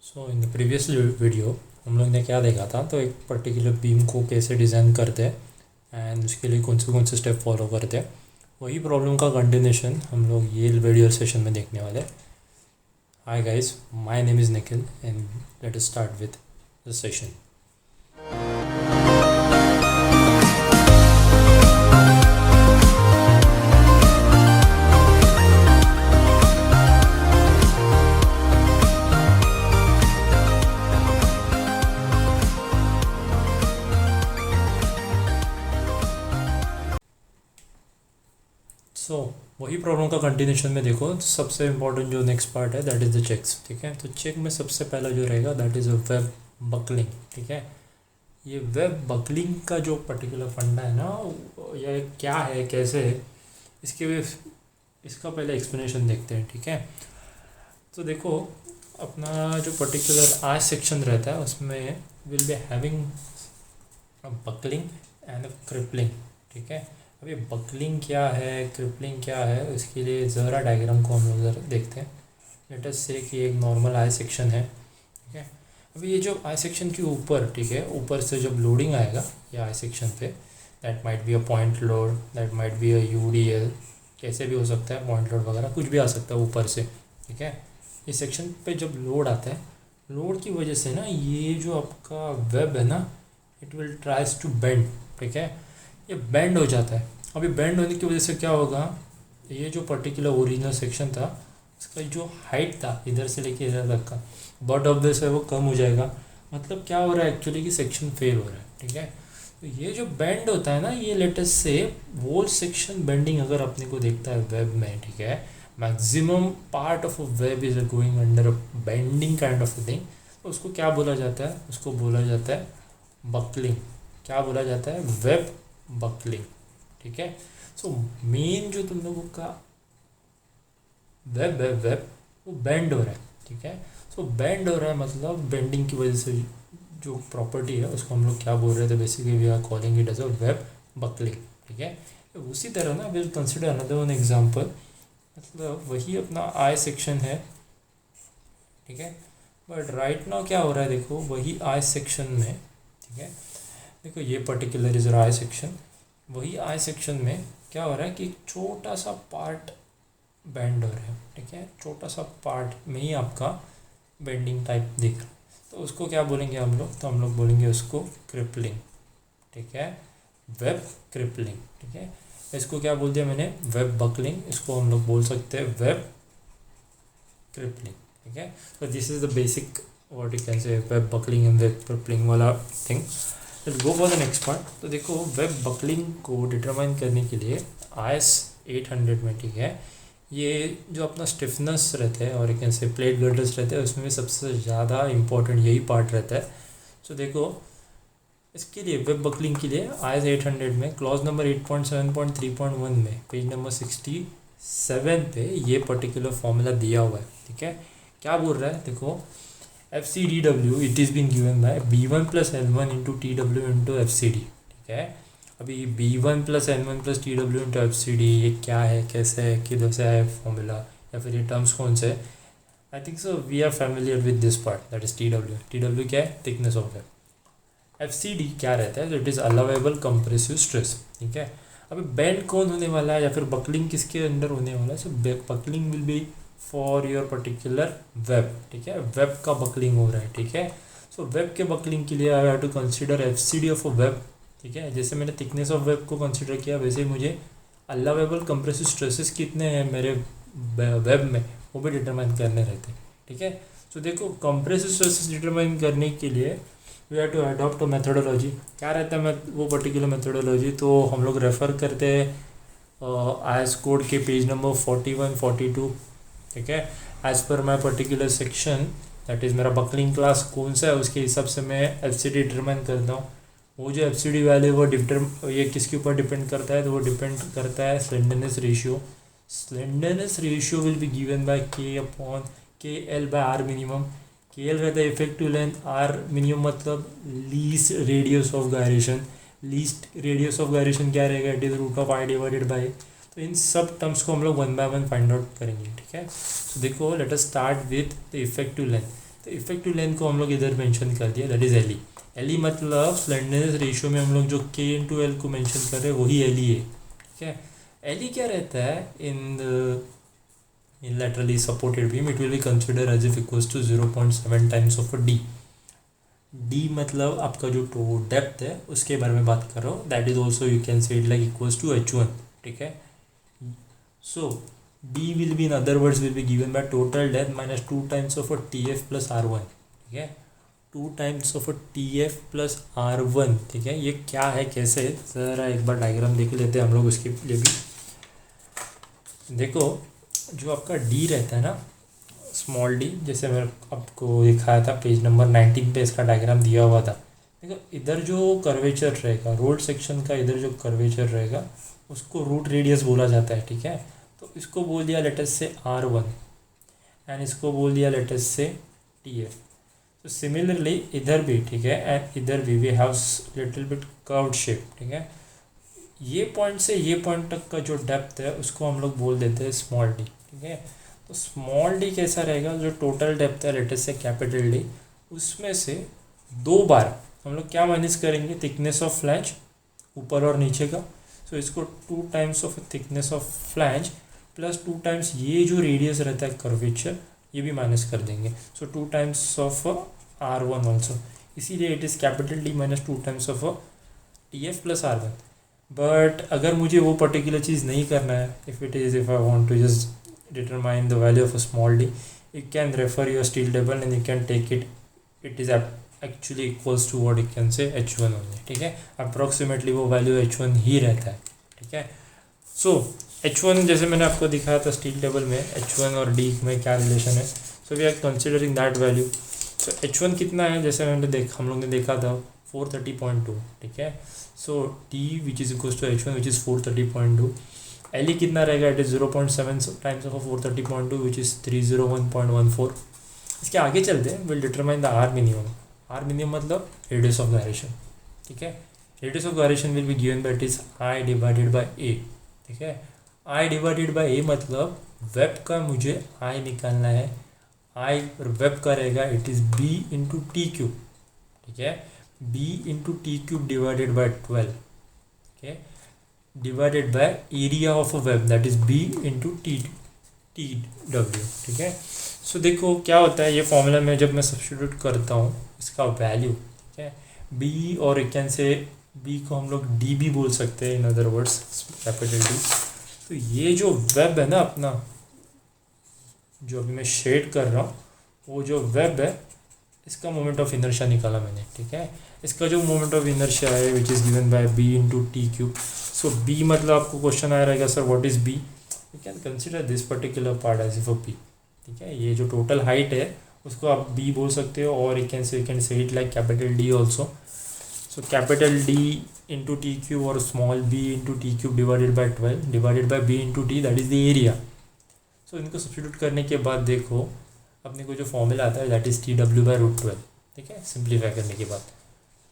So in the previous video हम लोग ने क्या देखा था, तो एक पर्टिकुलर बीम को कैसे डिज़ाइन करते हैं एंड उसके लिए कौन से स्टेप फॉलो करते हैं। वही प्रॉब्लम का कंटिन्यूशन हम लोग ये वीडियो सेशन में देखने वाले हैं। Hi guys, my name is Nikhil and let us start with the session. So वही प्रॉब्लम का कंटिन्यूशन में देखो, सबसे इम्पोर्टेंट जो नेक्स्ट पार्ट है दैट इज़ द चेक्स। ठीक है, तो चेक में सबसे पहला जो रहेगा that is a web buckling. ठीक है, ये वेब बकलिंग का जो पर्टिकुलर फंडा है ना, ये क्या है, कैसे है, इसका पहले एक्सप्लेनेशन देखते हैं। ठीक है, तो देखो अपना जो पर्टिकुलर आई सेक्शन रहता है उसमें will be having buckling and crippling. ठीक है, अभी बकलिंग क्या है, क्रिपलिंग क्या है, इसके लिए ज़रा डायग्राम को हम लोग ज़रा देखते हैं। लेट अस से कि एक नॉर्मल आई सेक्शन है। ठीक है, अभी ये जो आई सेक्शन के ऊपर, ठीक है, ऊपर से जब लोडिंग आएगा ये आई सेक्शन पे, that might be a point load, that might be a UDL, कैसे भी हो सकता है, पॉइंट लोड वगैरह कुछ भी आ सकता है ऊपर से। ठीक है, इस सेक्शन पे जब लोड आता है, लोड की वजह से ना ये जो आपका वेब है ना, it will tries to bend. ठीक है, ये बेंड हो जाता है। अभी बेंड होने की वजह से क्या होगा, ये जो पर्टिकुलर ओरिजिनल सेक्शन था इसका जो हाइट था इधर से लेके इधर तक का, बट ऑफ दिस है वो कम हो जाएगा। मतलब क्या हो रहा है एक्चुअली कि सेक्शन फेल हो रहा है। ठीक है, तो ये जो बेंड होता है ना, ये लेटेस्ट से वोल सेक्शन बेंडिंग अगर अपने को देखता है वेब में, ठीक है, maximum part of a web is going under a bending kind of thing, तो उसको क्या बोला जाता है, उसको बोला जाता है बकलिंग। क्या बोला जाता है, वेब बकलिंग। ठीक है, सो मेन जो तुम लोगों का वेब वो बेंड हो रहा है। ठीक है, सो बेंड हो रहा है मतलब बेंडिंग की वजह से जो प्रॉपर्टी है उसको हम लोग क्या बोल रहे थे, basically we are calling it as a web buckling. ठीक है, उसी तरह ना will consider another one example, मतलब वही अपना आई सेक्शन है। ठीक है, बट राइट नाउ क्या हो रहा है, देखो वही आई सेक्शन में, ठीक है, देखो ये पर्टिकुलर इज आई सेक्शन, वही आई सेक्शन में क्या हो रहा है कि एक छोटा सा पार्ट बेंड हो रहा है। ठीक है, छोटा सा पार्ट में ही आपका बेंडिंग टाइप दिख रहा है, तो उसको क्या बोलेंगे हम लोग, तो हम लोग बोलेंगे उसको क्रिपलिंग। ठीक है, वेब क्रिपलिंग। ठीक है, इसको क्या बोल दिया मैंने, वेब बकलिंग, इसको हम लोग बोल सकते हैं वेब क्रिपलिंग। ठीक है, तो this is the basic what you can say web buckling and web crippling वाला thing. Let's go for the next part. तो देखो वेब बकलिंग को डिटरमाइन करने के लिए IS 800 में, ठीक है, ये जो अपना स्टिफनेस रहता है और एक कैन से प्लेट गर्डर्स रहते हैं, उसमें भी सबसे ज़्यादा इंपॉर्टेंट यही पार्ट रहता है। सो देखो इसके लिए वेब बकलिंग के लिए IS 800 में क्लॉज नंबर 8.7.3.1 में पेज नंबर 67 पे ये पर्टिकुलर फॉर्मूला दिया हुआ है। ठीक है, क्या बोल रहा है, देखो FCDW it is been given by B1 + L1 × TW × FCD। ठीक है, अभी B1 + N1 + TW × FCD ये क्या है, कैसे है, किधर से है फॉर्मूला, या फिर ये टर्म्स कौन से है। I think so we are familiar with this part, that is TW क्या है, थिकनेस ऑफ वेब। FCD क्या रहता है, तो it is allowable compressive stress. ठीक है, अभी बेंड कौन होने वाला है या फिर बकलिंग किसके अंडर होने वाला है, so buckling will be for your particular web. ठीक है, वेब का बकलिंग हो रहा है। ठीक है, सो वेब के बकलिंग के लिए I have to consider FCD of a web. ठीक है, जैसे मैंने थिकनेस ऑफ वेब को कंसीडर किया, वैसे ही मुझे अलाउेबल कंप्रेसिव स्ट्रेसेस कितने हैं मेरे वेब में वो भी डिटरमाइन करने रहते हैं। ठीक है, तो देखो कंप्रेसिव स्ट्रेसेस डिटरमाइन करने के लिए we have to adopt a methodology. क्या रहता है वो पर्टिकुलर मेथोडोलॉजी, तो हम लोग रेफ़र करते हैं IS कोड के पेज नंबर 41-42। ठीक है, as per my particular section that is मेरा बकलिंग क्लास कौन सा है, उसके हिसाब से मैं FCD डिटरमाइन करता हूँ। वो जो FCD वैल्यू वो ये किसके ऊपर डिपेंड करता है, तो वो डिपेंड करता है slenderness ratio. Slenderness ratio will be given bye K/KL/R minimum. KL रहता है इफेक्टिव लेंथ, R मिनिमम मतलब least radius of gyration. Least radius of gyration क्या रहेगा, इट इज़ √I/। तो इन सब टर्म्स को हम लोग 1 by 1 फाइंड आउट करेंगे। ठीक है, तो देखो late us start with the effective length. तो इफेक्टिव लेंथ को हम लोग इधर मेंशन कर दिया, that is L E. L E मतलब स्लेंडरनेस रेशियो में हम लोग जो के इंटू एल को मेंशन कर रहे हैं वही एल ई है, ठीक है। एल ई क्या रहता है in laterally supported beam, it will be considered as if equals to 0.7 times of a d। d मतलब आपका जो डेप्थ है उसके बारे में बात कर रहा हूँ, that is also you can say it like equals to h1, ठीक है। सो d will be in other words will be given by total depth minus 2 times of a tf plus r1, ठीक है। 2 times of a tf plus r1, ठीक है। ये क्या है, कैसे है, ज़रा एक बार डायग्राम देख लेते हैं हम लोग उसके लिए भी। देखो जो आपका डी रहता है ना, स्मॉल डी, जैसे मैंने आपको दिखाया था पेज नंबर 19 पे इसका डायग्राम दिया हुआ था। देखो इधर जो कर्वेचर रहेगा, रोड सेक्शन का इधर जो कर्वेचर रहेगा उसको रूट रेडियस बोला जाता है, ठीक है। तो इसको बोल दिया लेटस से R1 एंड इसको बोल दिया लेटस से TF। तो सिमिलरली इधर भी, ठीक है, एंड इधर भी we have little bit curved shape, ठीक है। ये पॉइंट से ये पॉइंट तक का जो डेप्थ है उसको हम लोग बोल देते हैं स्मॉल डी, ठीक है। तो स्मॉल डी कैसा रहेगा, जो टोटल डेप्थ है लेटेस्ट से कैपिटल डी, उसमें से 2 बार हम लोग क्या माइनस करेंगे, थिकनेस ऑफ फ्लैंज ऊपर और नीचे का। सो इसको 2 times of thickness of flange plus 2 times ये जो रेडियस रहता है कर्वेचर, ये भी माइनस कर देंगे। So 2 times of R1 also, इसीलिए it is capital D minus 2 times of TF plus R1। But अगर मुझे वो पर्टिकुलर चीज़ नहीं करना है, if I want to just determine the value of a small D, you can refer your steel table and you can take it is actually equals to what you can say H1 only, ठीक है। Approximately वो value H1 ही रहता है, ठीक है। सो H1 जैसे मैंने आपको दिखाया था स्टील टेबल में, H1 और D में क्या रिलेशन है। So we are considering that value. So H1 कितना है, जैसे हम लोग ने देखा था 430.2, ठीक है। So T which is equals to H1 which is 430.2। L E कितना रहेगा, it is 0.7 times of 430.2 which is 301.14। इसके आगे चलते हैं, will determine the R minimum. R minimum मतलब रेडियस ऑफ गायरेशन, ठीक है। Radius of gyration will be given by it is I divided by A, ठीक है। आई डिवाइडेड बाय ए मतलब वेब का मुझे आई निकालना है, आई वेब का रहेगा it is B into T cube, ठीक है। B into T cube divided by 12, okay, divided by area of a web that is B into T W, ठीक है। सो देखो क्या होता है, ये फॉर्मूला में जब मैं सब्स्टिट्यूट करता हूँ इसका वैल्यू, ठीक है, बी और एक कैन से बी को हम लोग डी भी बोल सकते हैं, in other words capital D. तो ये जो वेब है ना अपना, जो अभी मैं शेड कर रहा हूँ, वो जो वेब है इसका मोमेंट ऑफ इनर्शिया निकाला मैंने, ठीक है। इसका जो मोमेंट ऑफ इनर्शिया है which is given by B into T cube. So B मतलब आपको क्वेश्चन आया रहेगा sir what is B, you can consider this particular part as if a P, ठीक है। ये जो टोटल हाइट है उसको आप बी बोल सकते हो, और you can say it like capital D also. So capital D into T cube और small B into T cube divided by 12 divided by B into T, that is the area. So इनको substitute करने के बाद देखो अपने को जो formula आता है that is T W by root 12, ठीक है, सिंप्लीफाई करने के बाद।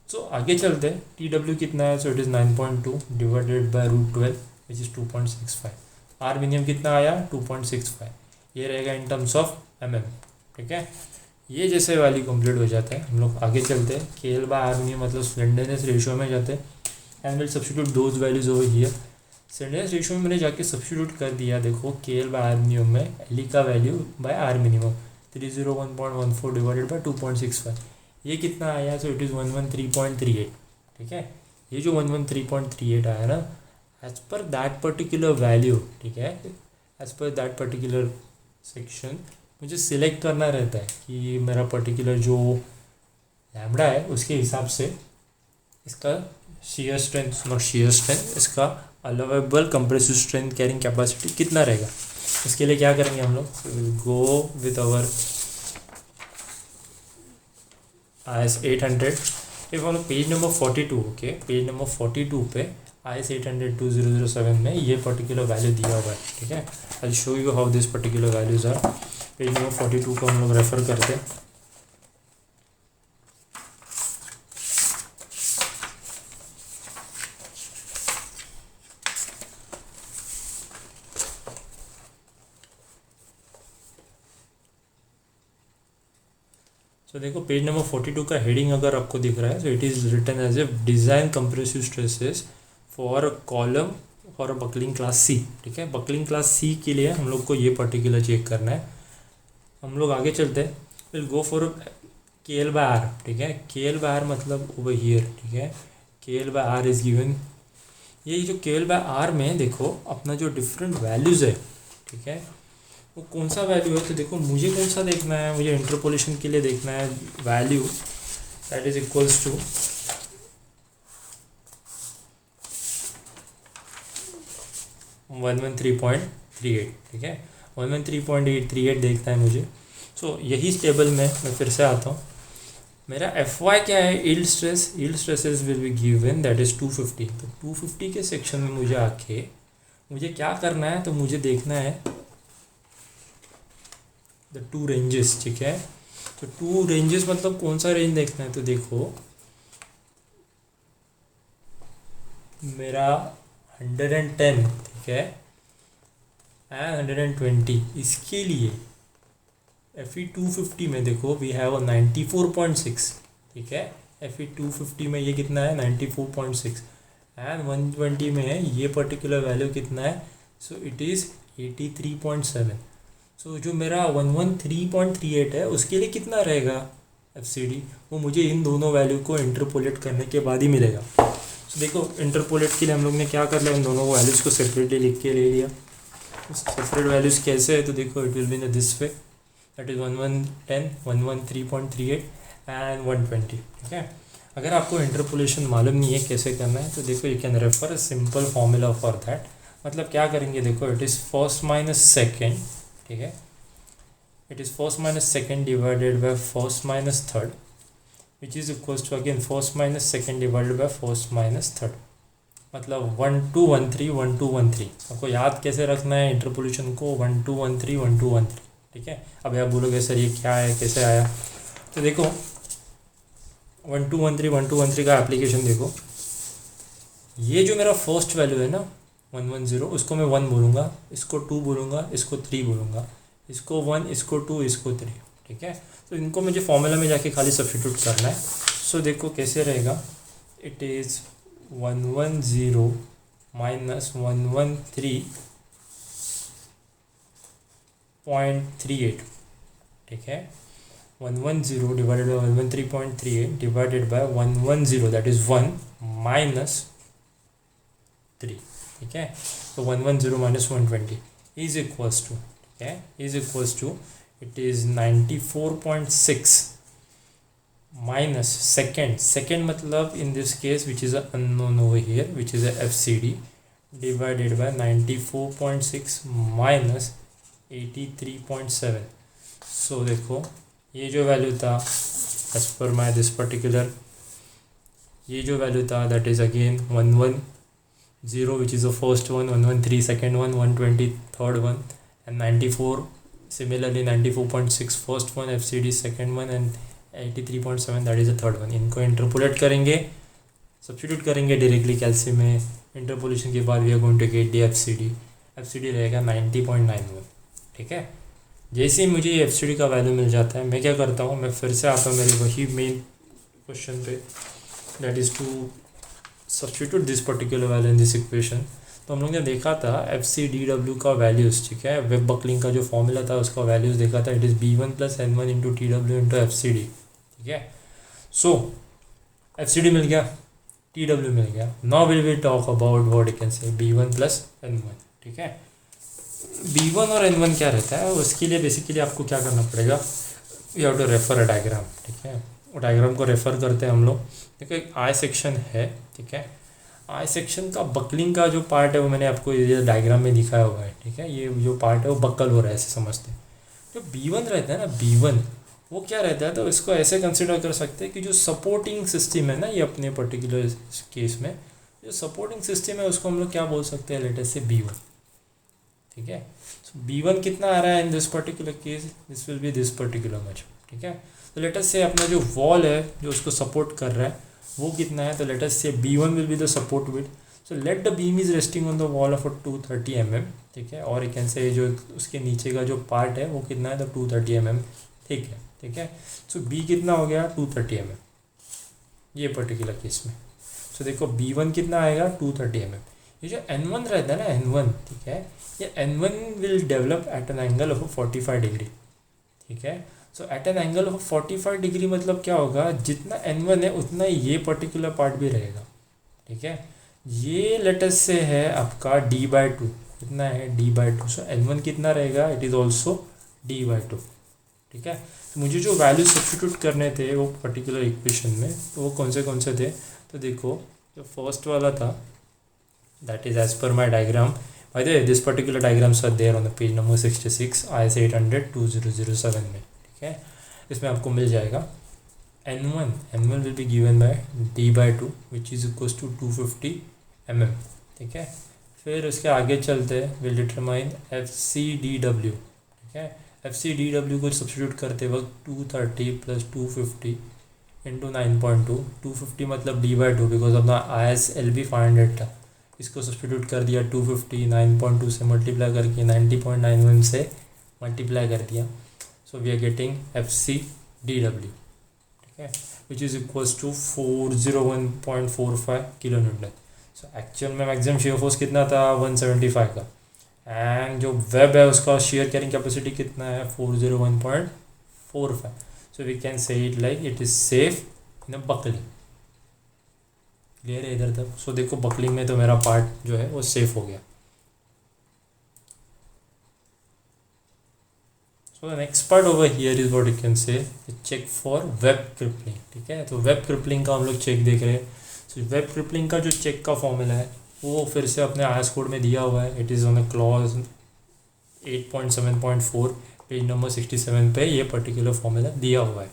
सो आगे चलते हैं, टी डब्ल्यू कितना है, so it is 9.2 divided by root 12 which is 2.65। R minimum कितना आया 2.65, ये रहेगा इन टर्म्स ऑफ mm, ठीक है। ये जैसे वैल्यू कंप्लीट हो जाता है, हम लोग आगे चलते हैं, K L by R minimum मतलब स्लेंडरनेस रेशियो में जाते हैं and will substitute those values over here. Slenderness ratio में मैंने जाके सब्स्टिट्यूट कर दिया, देखो K L by R minimum में एल ई का value by R minimum 301.14 divided by 2.65, ये कितना आया, सो इट इज़ 113.38, ठीक है। ये जो 113.38 आया ना, as per that particular value, ठीक है, as per that particular section मुझे सिलेक्ट करना रहता है कि मेरा पर्टिकुलर जो लैम्बडा है उसके हिसाब से इसका shear strength, not shear strength, इसका allowable compressive strength carrying capacity कितना रहेगा। इसके लिए क्या करेंगे हम लोग, go with our IS 800। If हम लोग page number 42, okay, page number 42 पे IS 800-2007 में ये पर्टिकुलर वैल्यू दिया हुआ है, ठीक है। I show you how this particular values are. Page number 42 को हम लोग रेफर करते हैं। सो देखो पेज नंबर 42 का हेडिंग अगर आपको दिख रहा है, so it is written as a design compressive stresses for column for buckling class C. ठीक है, बकलिंग क्लास सी के लिए हम लोग को ये पर्टिकुलर चेक करना है। हम लोग आगे चलते हैं, will go for K L by R. ठीक है, के एल बाय आर मतलब ओवर हियर। ठीक है, K L by R is given. ये जो के एल बाय आर में देखो अपना जो डिफरेंट वैल्यूज़ है, ठीक है, वो कौन सा वैल्यू है। तो देखो मुझे कौन सा देखना है, मुझे इंटरपोलेशन के लिए देखना है value that is equals to 113.38। ठीक है, 113.838 देखना है मुझे। सो यही टेबल में मैं फिर से आता हूँ। मेरा एफ वाई क्या है, yield stress. Yield stresses will be given that is 250। तो 250 के सेक्शन में मुझे आके मुझे क्या करना है, तो मुझे देखना है द टू रेंजेस। ठीक है, तो टू रेंजेस मतलब कौन सा रेंज देखना है। तो देखो मेरा 110, ठीक है, एंड 120, इसके लिए एफ ई 250 में देखो वी हैव 94.6। ठीक है, एफ ई 250 में ये कितना है 94.6, एंड 120 में है ये पर्टिकुलर वैल्यू कितना है, सो इट इज़ 83.7। सो जो मेरा 113.38 है उसके लिए कितना रहेगा एफ सी डी, वो मुझे इन दोनों वैल्यू को इंटरपोलेट करने के बाद ही मिलेगा। सो देखो इंटरपोलेट के लिए हम लोग ने क्या कर लिया, इन दोनों वैल्यूज़ को सेपरेटली लिख के ले लिया। सेपरेट वैल्यूज़ कैसे है, तो देखो it will be in this way, that is 1110, 113.38 and 120। ठीक है, अगर आपको इंटरपोलेशन मालूम नहीं है कैसे करना है, तो देखो you can refer a simple formula for that. मतलब क्या करेंगे, देखो it is first minus second. ठीक है, it is first minus second divided by first minus third, which is equals to again first minus second divided by first minus third. मतलब 1213 1213। आपको याद कैसे रखना है इंटरपोलेशन को, 1213 1213। ठीक है, अब आप बोलोगे सर ये क्या है, कैसे आया। तो देखो 1213 1213 का एप्लीकेशन देखो, ये जो मेरा फर्स्ट वैल्यू है ना 110, उसको मैं 1 बोलूँगा, इसको 2 बोलूँगा, इसको 3 बोलूँगा, इसको 1, इसको 2, इसको 3। ठीक है, तो इनको मुझे फॉर्मूला में जाके खाली सब्स्टिट्यूट करना है। सो देखो कैसे रहेगा, इट इज़ 110 माइनस 113.38। ठीक है, 110 divided by 113.38 divided by 110 that is 1 minus 3। ठीक है, तो 110 माइनस 120 इज इक्वल्स टू, ठीक है, is equals to it is 94.6 minus second मतलब in this case which is unknown over here which is F C D divided by 94.6 minus 83.7। So देखो ये जो value था as per my this particular, ये जो value था that is again 110 which is the first one, 113 second one, 120 third one, and 94 similarly 94.6 first one, F C D second one, and 83.7 that is the third one. इनको interpolate करेंगे, substitute करेंगे directly calcium में। Interpolation के बाद we are going to get the F C D रहेगा 90.91। ठीक है, जैसे ही मुझे एफ सी डी का वैल्यू मिल जाता है, मैं क्या करता हूँ, मैं फिर से आता हूँ मेरे वही मेन क्वेश्चन पे, that is to substitute this particular value in this equation. तो हम लोग ने देखा था एफ सी डी डब्ल्यू का वैल्यूज़, ठीक है, वेब बकलिंग का जो फॉर्मूला था उसका वैल्यूज़ देखा था, it is B1 + N1 into T W into F C D. ठीक है, सो एफ सी डी मिल गया, टी डब्ल्यू मिल गया। Now will we talk about what you can say B1 + N1। ठीक है, B1 और N1 क्या रहता है, उसके लिए बेसिकली आपको क्या करना पड़ेगा, you have to refer a diagram. ठीक है, वो डायग्राम को रेफर करते हैं हम लोग। देखो एक आई सेक्शन है, ठीक है, आई सेक्शन का बकलिंग का जो पार्ट है वो मैंने आपको ये डायग्राम में दिखाया हुआ है। ठीक है, ये जो पार्ट है वो बकल हो रहा है, ऐसे समझते हैं। जो B1 रहता है ना, B1 वो क्या रहता है, तो इसको ऐसे कंसिडर कर सकते हैं कि जो सपोर्टिंग सिस्टम है ना, ये अपने पर्टिकुलर केस में जो सपोर्टिंग सिस्टम है उसको हम लोग क्या बोल सकते हैं, लेट अस से B1। ठीक है, सो B1 कितना आ रहा है in this particular case, this will be this particular much. ठीक है, तो लेट अस से अपना जो वॉल है जो उसको सपोर्ट कर रहा है वो कितना है, तो लेट अस से B1 will be the support width. So let the beam is resting on the wall of 230 mm। ठीक है, और यू कैन से जो उसके नीचे का जो पार्ट है वो कितना है, तो 230 mm ठीक है। सो बी कितना हो गया 230 mm ये पर्टिकुलर केस में। सो देखो B1 कितना आएगा 230 mm। ये जो N1 रहता है ना N1, ठीक है, ये N1 will develop at an angle of 45 degree, ठीक है। So at an angle of 45 degree मतलब क्या होगा, जितना N1 है उतना ये पर्टिकुलर पार्ट भी रहेगा, ठीक है। ये लेटेस्ट से है आपका D/2, कितना है D/2। सो N1 कितना रहेगा, इट इज़ ऑल्सो D/2, ठीक है। तो मुझे जो वैल्यू सब्स्टिट्यूट करने थे वो पर्टिकुलर इक्वेशन में, तो वो कौन से थे, तो देखो जो फर्स्ट वाला था that is as per my diagram. By the way this particular diagrams are there on the page number 66 IS 800-2007 में, ठीक है। इसमें आपको मिल जाएगा N1 will be given by D/2 which is equals to 250 mm, ठीक है। फिर उसके आगे चलते हैं, विल डिटरमाइन FCDW, ठीक है। FCDW को सब्स्टिट्यूट करते वक्त 230 + 250 × 9.2, 250 मतलब D/2 बिकॉज अपना ISLB 500 था, इसको सब्स्टिट्यूट कर दिया 250 9.2 से मल्टीप्लाई करके 90.9 mm से मल्टीप्लाई कर दिया। So we are getting FCDW, ठीक है, which is equals to 401.45 kN। So actual में मैक्सिमम शेयर फोर्स कितना था 175 का, एंड जो वेब है उसका शेयर कैरिंग कैपेसिटी कितना है 401.45। So we can say it like it is safe in a buckling. Clear है इधर तक। सो देखो बकलिंग में तो मेरा पार्ट जो है वो सेफ हो गया। So the next part over here is what you can say check for web crippling, ठीक है। तो वेब क्रिपलिंग का हम लोग चेक देख रहे हैं। सो वेब क्रिपलिंग का जो चेक का फॉर्मूला है वो फिर से अपने IS कोड में दिया हुआ है। It is on a clause 8.7.4 page number 67 पे ये पर्टिकुलर फॉर्मूला दिया हुआ है।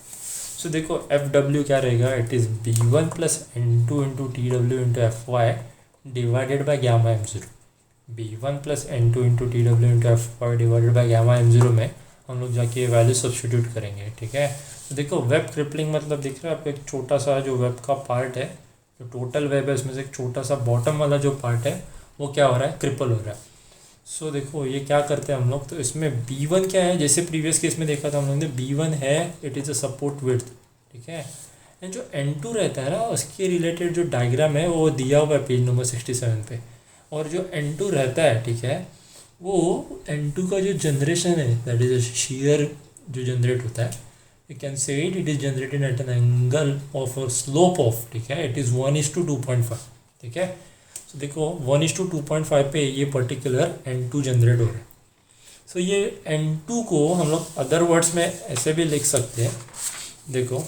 सो देखो FW क्या रहेगा, it is B1 + N2 × TW × FY divided by gamma M0। B1 + N2 × TW × FY divided by gamma M0 में हम लोग जाके वैल्यू सब्स्टिट्यूट करेंगे, ठीक है। तो देखो वेब क्रिपलिंग मतलब दिख रहा है आपको एक छोटा सा जो वेब का पार्ट है, जो टोटल वेब है उसमें से एक छोटा सा बॉटम वाला जो पार्ट है वो क्या हो रहा है, क्रिपल हो रहा है। सो देखो ये क्या करते हैं हम लोग, तो इसमें B1 क्या है, जैसे प्रीवियस केस में देखा था हम लोग ने, B1 है it is a support width, ठीक है। एंड जो N2 रहता है ना उसके रिलेटेड जो डायग्राम है वो दिया हुआ है पेज नंबर 67 पे। और जो N2 रहता है, ठीक है, वो N2 का जो जनरेशन है दैट इज़ अ शीयर जो जनरेट होता है, you can say it is generated at an angle of a slope of, ठीक है, it is 1:2.5, ठीक है। तो देखो 1:2.5 पे ये पर्टिकुलर N2 जनरेट हो रहा है। सो ये N2 को हम लोग अदर वर्ड्स में ऐसे भी लिख सकते हैं, देखो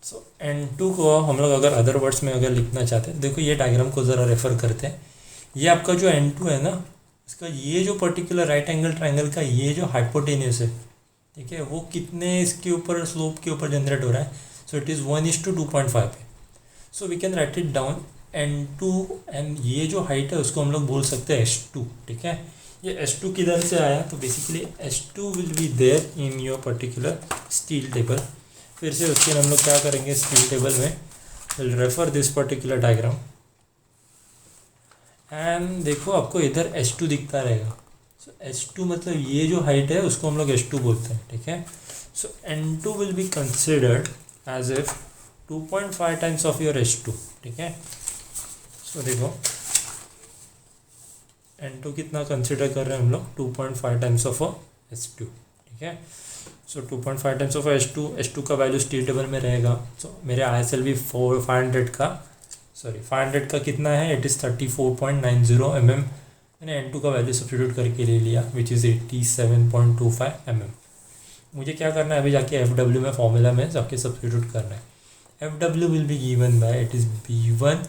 सो N2 को हम लोग अगर अदर वर्ड्स में अगर लिखना चाहते हैं, देखो ये डायग्राम को ज़रा रेफर करते हैं। ये आपका जो N2 है ना, इसका ये जो पर्टिकुलर राइट एंगल ट्रायंगल का ये जो हाइपोटेन्यूस है, ठीक है, वो कितने इसके ऊपर स्लोप के ऊपर जनरेट हो रहा है। सो इट इज़ 1:2.5 है। So we can write it down N2, and ये जो हाइट है उसको हम लोग बोल सकते हैं S2, ठीक है। ये S2 किधर से आया, तो basically S2 will be there in your particular steel table. फिर से उसके हम लोग क्या करेंगे, स्टील टेबल में will refer this particular diagram, and देखो आपको इधर S2 दिखता रहेगा। सो S2 मतलब ये जो हाइट है उसको हम लोग S2 बोलते हैं, ठीक है। So N2 will be considered as if 2.5 times of your S2, ठीक है। सो देखो N2 कितना कंसिडर कर रहे हैं हम लोग, 2.5 टाइम्स ऑफ S2, ठीक है। सो 2.5 टाइम्स ऑफ S2 का वैल्यू स्टील टेबल में रहेगा। सो मेरे ISLB 500 का कितना है, इट इज़ 34.90 mm। मैंने N2 का वैल्यू सब्स्टिट्यूट करके ले लिया विच इज़ 87.25 mm। मुझे क्या करना है, अभी जाके FW में फॉर्मूला में जाके सब्स्टिट्यूट करना है। FW will be given by it is B1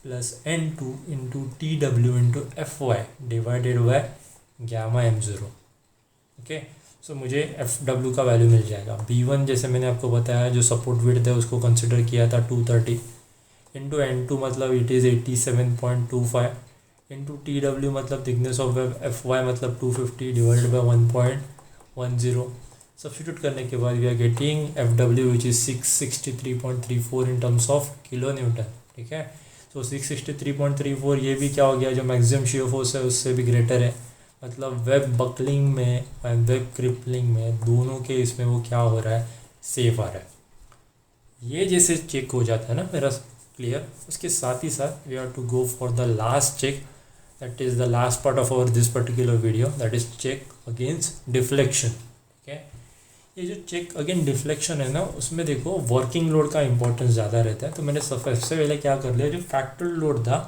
+ N2 × TW × FY divided by gamma M0, okay. So मुझे FW का वैल्यू मिल जाएगा। B1 जैसे मैंने आपको बताया जो सपोर्ट विड्थ है उसको कंसिडर किया था 230 इंटू N2 मतलब इट इज़ 87.25 इंटू TW मतलब थिकनेस ऑफ वेब, FY मतलब 250 डिवाइडेड बाय 1.10। सब्स्टिट्यूट करने के बाद we are getting FW which is 663.34 in terms of kilo newton, ठीक है। तो 663.34 ये भी क्या हो गया, जो मैक्सिमम शियर फोर्स है उससे भी ग्रेटर है। मतलब वेब बकलिंग में और वेब क्रिपलिंग में दोनों के इसमें वो क्या हो रहा है, सेफ आ रहा है। ये जैसे चेक हो जाता है ना मेरा क्लियर, उसके साथ ही साथ we have to go for the last check, that is the last part of our this particular video, that is check against deflection. ठीक है, ये जो चेक अगेन डिफ्लेक्शन है ना, उसमें देखो वर्किंग लोड का इंपॉर्टेंस ज़्यादा रहता है। तो मैंने सबसे पहले क्या कर लिया, जो फैक्टर लोड था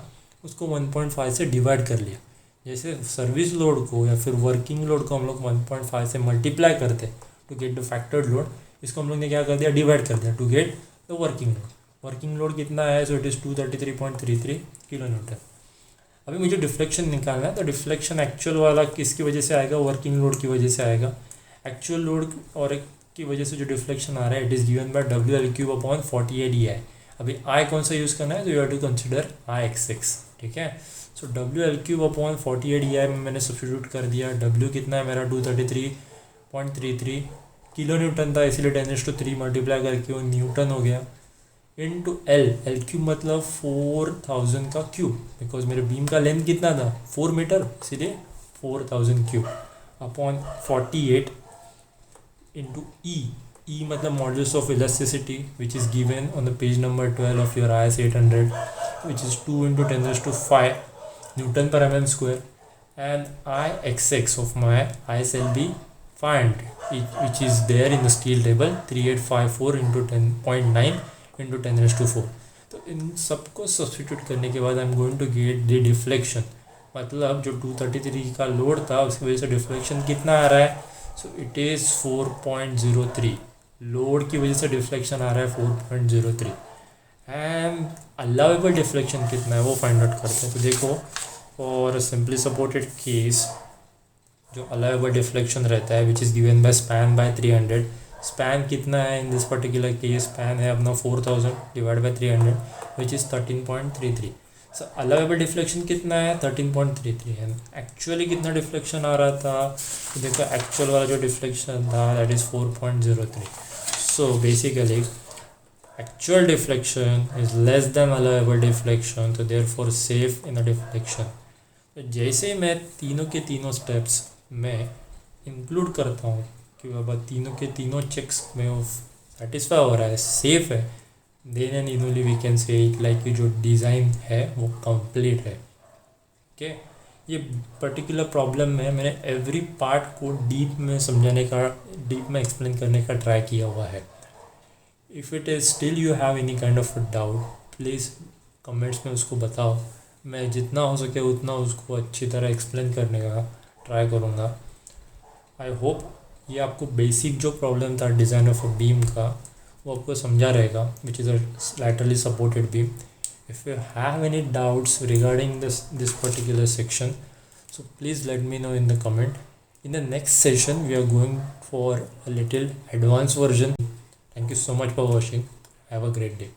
उसको 1.5 से डिवाइड कर लिया। जैसे सर्विस लोड को या फिर वर्किंग लोड को हम लोग 1.5 से मल्टीप्लाई करते to get the factored load, इसको हम लोग ने क्या कर दिया, डिवाइड कर दिया to get the working load. Working load कितना है, so it is 233.33 kilo newton. अभी मुझे डिफ्लेक्शन निकालना है, तो डिफ्लेक्शन एक्चुअल वाला किसकी वजह से आएगा, वर्किंग लोड की वजह से आएगा। एक्चुअल लोड और एक की वजह से जो डिफ्लेक्शन आ रहा है, it is given bye WL3/48EI। अभी आई कौन सा यूज़ करना है, तो you have to consider IX6। ठीक है, सो WL3/48EI में मैंने सब्स्टिट्यूट कर दिया। W कितना है मेरा, 233.33 किलो न्यूटन था, इसलिए 10⁻³ मल्टीप्लाई करके वो न्यूटन हो गया, इनटू L क्यूब मतलब 4000 का क्यूब, बिकॉज मेरे बीम का लेंथ कितना था 4 मीटर, इसीलिए 4000 क्यूब अपॉन 48 इंटू E मतलब modulus of elasticity which is given on the page number 12 of your IS 800 which is 2 × 10⁵ Newton पर mm square, and IX6 of my ISLB find which is there in the steel table 3854 × 10.9 × 10⁻⁴। तो इन सबको substitute करने के बाद I am going to get the deflection. मतलब जो 233 का load था उसकी वजह से डिफ्लेक्शन कितना आ रहा है, सो इट इज़ 4.03। लोड की वजह से डिफ्लेक्शन आ रहा है 4.03, एंड अलाउेबल डिफ्लेक्शन कितना है वो फाइंड आउट करते हैं। तो देखो, और सिंपली सपोर्टेड केस जो अलाउेबल डिफ्लेक्शन रहता है which is given by span by 300। Span कितना है in this particular case, span है अपना 4000 divide by 300 which is 13.33। So allowable deflection कितना है 13.33 है। एक्चुअली कितना डिफ्लेक्शन आ रहा था, तो देखो एक्चुअल वाला जो डिफ्लेक्शन था that is 4.03। So basically actual deflection is less than allowable deflection, so therefore safe in a deflection। तो जैसे मैं तीनों के तीनों स्टेप्स में इंक्लूड करता हूँ कि बाबा तीनों के तीनों चेक्स में वो सेटिस्फाई हो रहा है, सेफ है, देन एंड इनोनली we can say it like जो डिज़ाइन है वो कंप्लीट है। ओके, ये पर्टिकुलर में मैंने एवरी पार्ट को डीप में समझाने का, डीप में एक्सप्लेन करने का ट्राई किया हुआ है। If it is still you have any kind of doubt, please comments में उसको बताओ। मैं जितना हो सके उतना उसको अच्छी तरह एक्सप्लेन करने का ट्राई करूँगा। आई होप ये आपको बेसिक जो प्रॉब्लम था डिज़ाइन ऑफ अ बीम का वो आपको समझा रहेगा, which is a laterally supported beam. If you have any doubts regarding this particular section, so please let me know in the comment. In the next session we are going for a little advanced version. Thank you so much for watching. Have a great day.